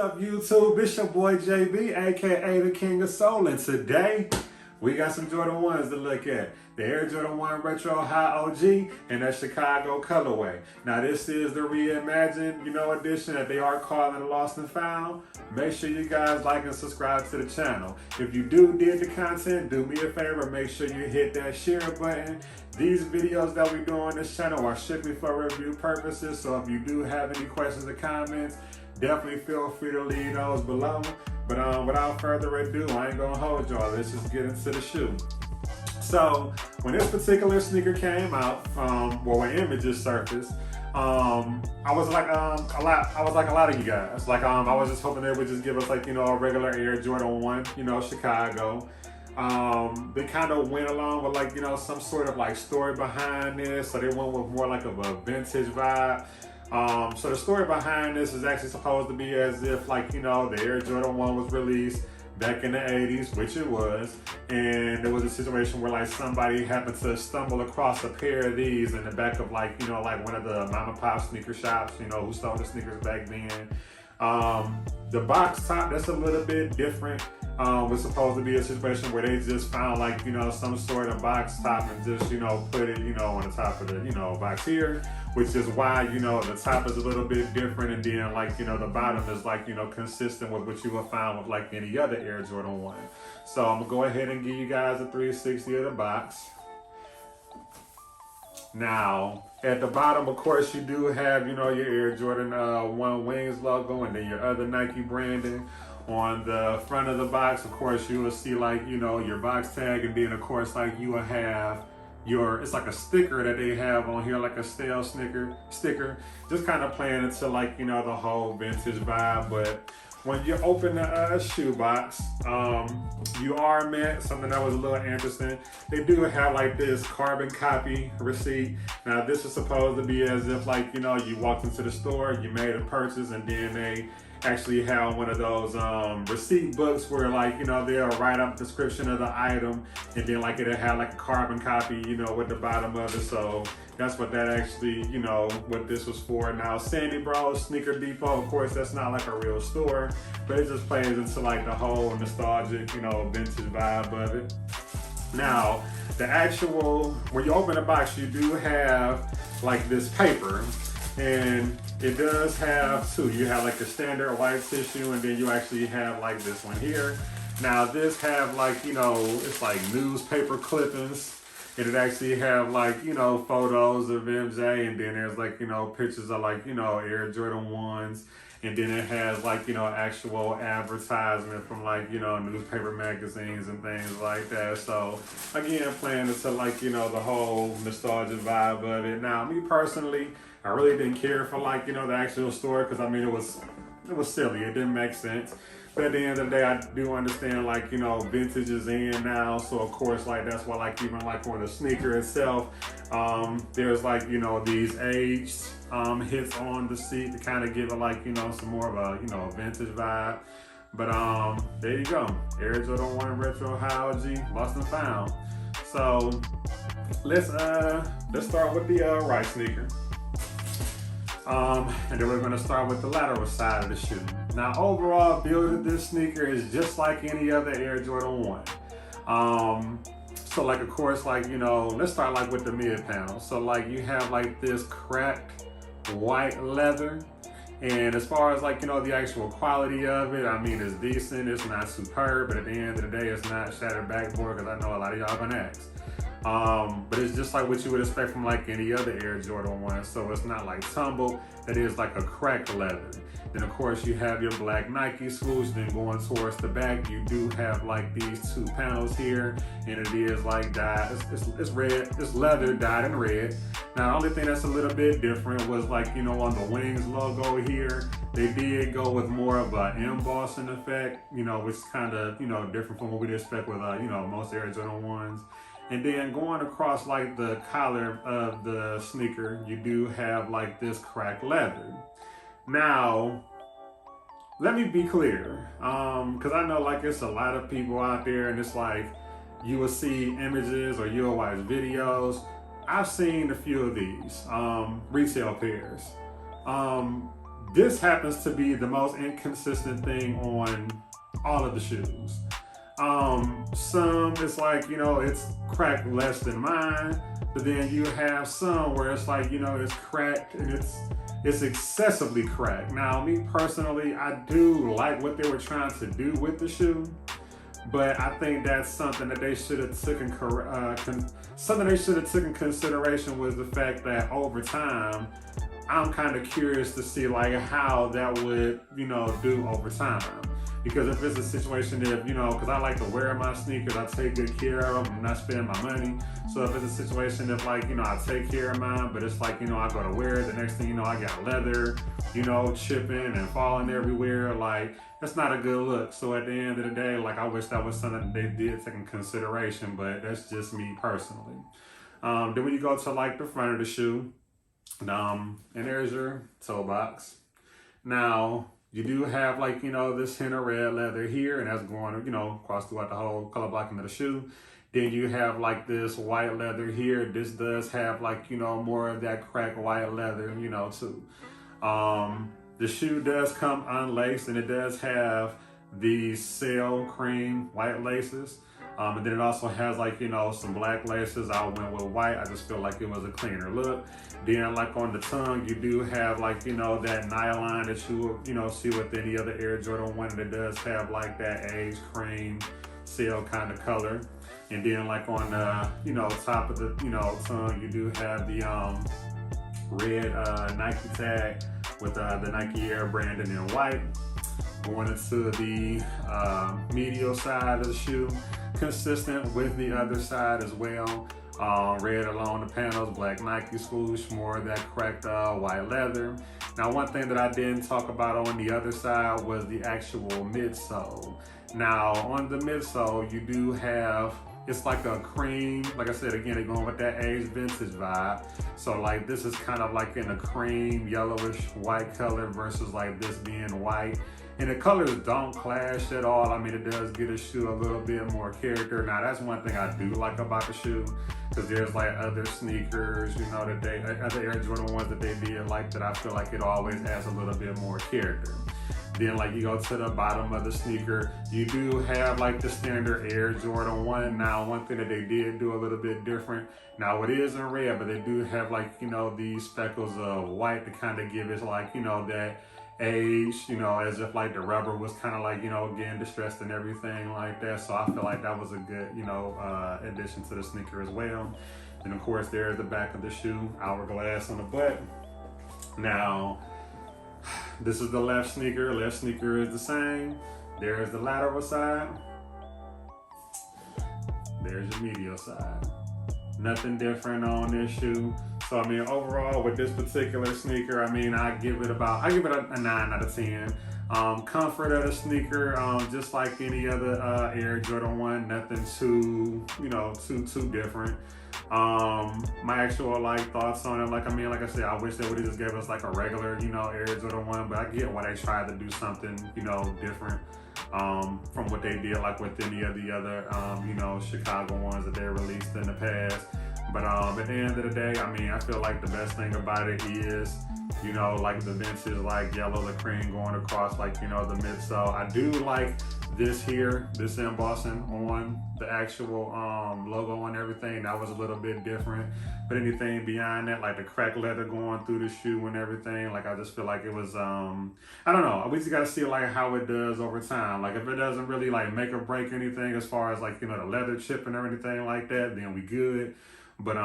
up, YouTube? It's your boy JB, aka the King of Soul, and today we got some Jordan 1s to look at. The Air Jordan 1 Retro High OG and that Chicago colorway. Now this is the Reimagined, edition that they are calling Lost and Found. Make sure you guys like and subscribe to the channel. If you dig the content, do me a favor, make sure you hit that share button. These videos that we do on this channel are strictly for review purposes, so if you do have any questions or comments, definitely feel free to leave those below. But without further ado, I ain't gonna hold y'all. Let's just get into the shoe. So when this particular sneaker came out, when images surfaced, I was like a lot of you guys. I was just hoping they would just give us a regular Air Jordan 1, Chicago. They kind of went along with some sort of story behind this, so they went with more of a vintage vibe. So the story behind this is actually supposed to be as if the Air Jordan 1 was released back in the 80s, which it was, and there was a situation where somebody happened to stumble across a pair of these in the back of one of the mom and pop sneaker shops, who sold the sneakers back then. The box top, that's a little bit different. Was supposed to be a situation where they just found some sort of box top and just put it on the top of the box here, which is why the top is a little bit different, and then the bottom is consistent with what you will find with any other Air Jordan 1. So I'm gonna go ahead and give you guys a 360 of the box. Now at the bottom, of course, you do have your Air Jordan 1 Wings logo, and then your other Nike branding. On the front of the box, of course, you will see your box tag, and then of course you will have it's like a sticker that they have on here, like a stale sticker, just kind of playing into the whole vintage vibe. But when you open the shoe box, you are met something that was a little interesting. They do have this carbon copy receipt. Now this is supposed to be as if you walked into the store, you made a purchase, and then they actually have one of those receipt books where they'll write up description of the item, and then it'll have a carbon copy with the bottom of it. So that's what that actually what this was for. Now Sandy Bros Sneaker Depot, of course, that's not a real store, but it just plays into the whole nostalgic vintage vibe of it. Now the actual, when you open the box, you do have this paper, and it does have two. You have a standard white tissue, and then you actually have this one here. Now this have it's newspaper clippings, and it actually have photos of MJ, and then there's pictures of Air Jordan 1s, and then it has actual advertisement from newspaper magazines and things like that. So again, playing into the whole nostalgia vibe of it. Now me personally, I really didn't care for the actual story, because it was silly. It didn't make sense. But at the end of the day, I do understand vintage is in now. So of course that's why even for the sneaker itself, there's these aged hits on the seat to kind of give it some more of a vintage vibe. But there you go, Air Jordan 1 Retro High OG, Lost and Found. So let's start with the right sneaker. And then we're going to start with the lateral side of the shoe. Now overall build of this sneaker is just like any other Air Jordan 1. So of course let's start with the mid panel. So you have this cracked white leather, and as far as the actual quality of it, I mean, it's decent. It's not superb, but at the end of the day, it's not shattered backboard, because I know a lot of y'all gonna ask. But it's just what you would expect from any other Air Jordan 1. So it's not tumble. That is a cracked leather. Then of course you have your black Nike swoosh. Then going towards the back, you do have these two panels here, and it is dyed. It's red. It's leather dyed in red. Now the only thing that's a little bit different was on the Wings logo here, they did go with more of an embossing effect, which is kind of different from what we'd expect with most Air Jordan 1s. And then going across the collar of the sneaker, you do have this cracked leather. Now, let me be clear, because I know it's a lot of people out there, and it's you will see images or you'll watch videos. I've seen a few of these resale pairs. this happens to be the most inconsistent thing on all of the shoes. Some it's like, it's cracked less than mine, but then you have some where it's like, it's cracked and it's excessively cracked. Now, me personally, I do like what they were trying to do with the shoe, but I think that's something that they should have taken consideration was the fact that over time, I'm kind of curious to see like how that would, do over time. Because if it's a situation if, because I like to wear my sneakers, I take good care of them, I'm not spending my money. So if it's a situation if like, I take care of mine, but it's like, I go to wear it, the next thing you know, I got leather, chipping and falling everywhere. Like, that's not a good look. So at the end of the day, like, I wish that was something that they did take in consideration, but that's just me personally. Then when you go to like the front of the shoe, and there's your toe box. Now, you do have like, this hint of red leather here, and that's going, across throughout the whole color blocking of the shoe. Then you have like this white leather here. This does have like, more of that cracked white leather, too. The shoe does come unlaced, and it does have the sail cream white laces. And then it also has like, some black laces. I went with white. I just feel like it was a cleaner look. Then like on the tongue, you do have like, that nylon that you would, see with any other Air Jordan 1 that does have like that aged cream sail kind of color. And then like on the, top of the, tongue, you do have the red Nike tag with the Nike Air branding in white. Going into the medial side of the shoe, consistent with the other side as well. Red along the panels, black Nike swoosh, more of that cracked white leather. Now, one thing that I didn't talk about on the other side was the actual midsole. Now, on the midsole, you do have, it's like a cream, like I said, again, they're going with that aged vintage vibe. So like this is kind of like in a cream, yellowish white color versus like this being white. And the colors don't clash at all. I mean, it does give the shoe a little bit more character. Now, that's one thing I do like about the shoe, because there's like other sneakers, that they, other Air Jordan 1s that they did like that I feel like it always has a little bit more character. Then like you go to the bottom of the sneaker, you do have like the standard Air Jordan 1. Now, one thing that they did do a little bit different, now it is in red, but they do have like, these speckles of white to kind of give it like, that age, as if like the rubber was kind of like, again, distressed and everything like that. So I feel like that was a good, addition to the sneaker as well. And of course, there's the back of the shoe, hourglass on the butt. Now, this is the left sneaker. Left sneaker is the same. There's the lateral side. There's your medial side. Nothing different on this shoe. So I mean, overall with this particular sneaker, I mean, I give it a 9 out of 10. Comfort of the sneaker, just like any other Air Jordan 1, nothing too, too different. My actual like thoughts on it, like I said, I wish they would have just gave us like a regular, Air Jordan 1, but I get why they tried to do something, different. From what they did like with any of the other, Chicago ones that they released in the past. But at the end of the day, I mean, I feel like the best thing about it is, like the vintage, like yellow, the cream going across, like, the midsole. I do like this here, this embossing on the actual logo and everything. That was a little bit different. But anything beyond that, like the cracked leather going through the shoe and everything, like I just feel like it was, I don't know. We just got to see like how it does over time. Like if it doesn't really like make or break anything as far as like, the leather chipping or anything like that, then we good. But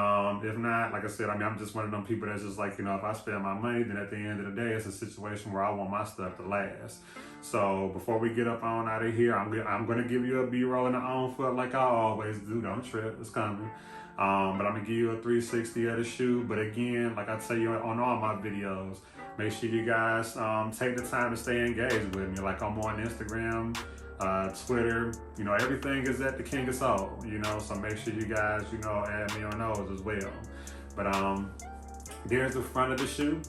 if not, like I said, I mean, I'm just one of them people that's just like, if I spend my money, then at the end of the day, it's a situation where I want my stuff to last. So before we get up on out of here, I'm going to give you a B-roll in the on foot like I always do. Don't trip, it's coming. But I'm going to give you a 360 of the shoe. But again, like I tell you on all my videos, make sure you guys take the time to stay engaged with me. Like I'm on Instagram, Twitter, everything is at the King of Soul, so make sure you guys, add me on those as well. But there's the front of the shoe.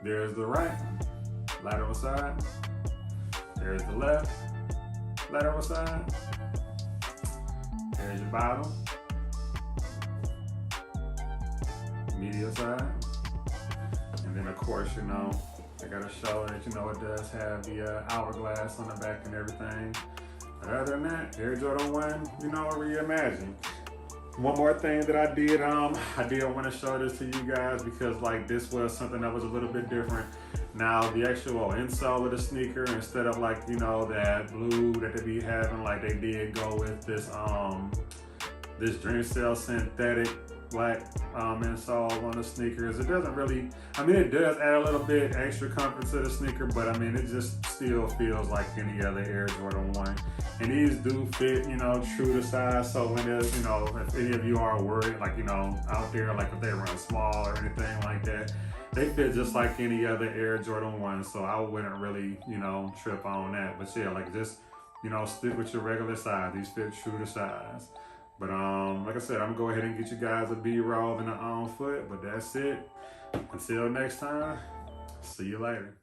There's the right lateral side. There's the left lateral side. There's your bottom, medial side, and then of course, you know, I gotta show that, you know, it does have the hourglass on the back and everything. But other than that, Air Jordan 1, you know, Reimagined. One more thing that I did want to show this to you guys because like this was something that was a little bit different. Now the actual insole of the sneaker, instead of like, you know, that blue that they be having, like they did go with this this Dream Cell synthetic black insole on the sneakers. It doesn't really, I mean, it does add a little bit extra comfort to the sneaker, but I mean, it just still feels like any other Air Jordan 1. And these do fit, you know, true to size. So when there's, you know, if any of you are worried, like, you know, out there, like if they run small or anything like that, they fit just like any other Air Jordan 1. So I wouldn't really, you know, trip on that. But yeah, like just, you know, stick with your regular size. These fit true to size. But like I said, I'm gonna go ahead and get you guys a B-roll and a on foot, but that's it. Until next time, see you later.